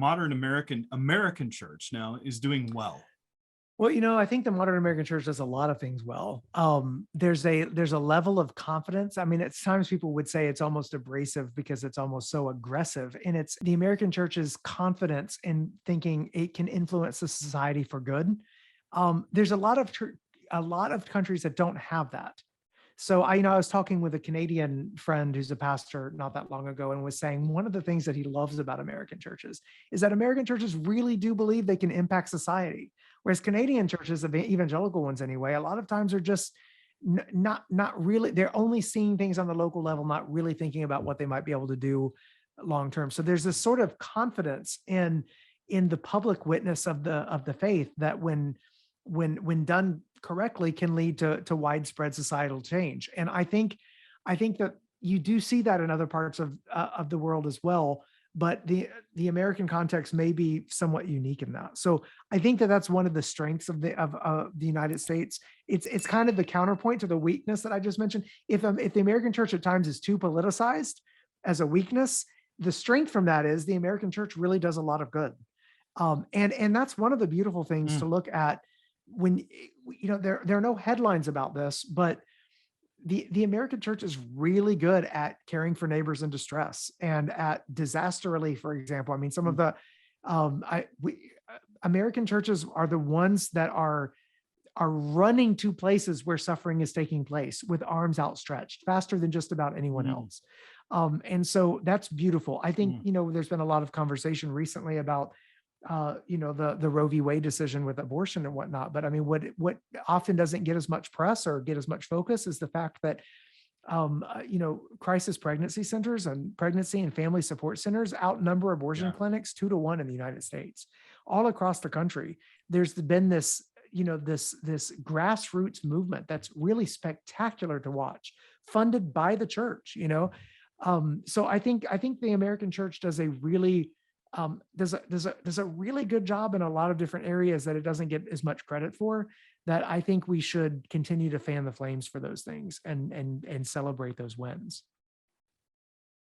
modern American church now is doing well? Well, I think the modern American church does a lot of things well. There's a level of confidence. I mean, at times people would say it's almost abrasive because it's almost so aggressive. And it's the American church's confidence in thinking it can influence the society for good. There's a lot of countries that don't have that. So I was talking with a Canadian friend who's a pastor not that long ago and was saying one of the things that he loves about American churches is that American churches really do believe they can impact society. Whereas Canadian churches, the evangelical ones anyway, a lot of times are just not really, they're only seeing things on the local level, not really thinking about what they might be able to do long term. So there's this sort of confidence in the public witness of the faith that when done correctly can lead to widespread societal change. And I think that you do see that in other parts of the world as well, but the American context may be somewhat unique in that. So I think that that's one of the strengths of the United States. It's kind of the counterpoint to the weakness that I just mentioned. If the American church at times is too politicized as a weakness, the strength from that is the American church really does a lot of good. And that's one of the beautiful things to look at when there are no headlines about this, but the American church is really good at caring for neighbors in distress and at disaster relief, for example. I mean, some of the American churches are the ones that are running to places where suffering is taking place with arms outstretched faster than just about anyone else. And so that's beautiful. I think, there's been a lot of conversation recently about the Roe v. Wade decision with abortion and whatnot. But I mean, what often doesn't get as much press or get as much focus is the fact that, crisis pregnancy centers and pregnancy and family support centers outnumber abortion clinics 2-1 in the United States. All across the country, there's been this, this grassroots movement that's really spectacular to watch, funded by the church, So I think the American church does a really does a really good job in a lot of different areas that it doesn't get as much credit for, that I think we should continue to fan the flames for those things and celebrate those wins.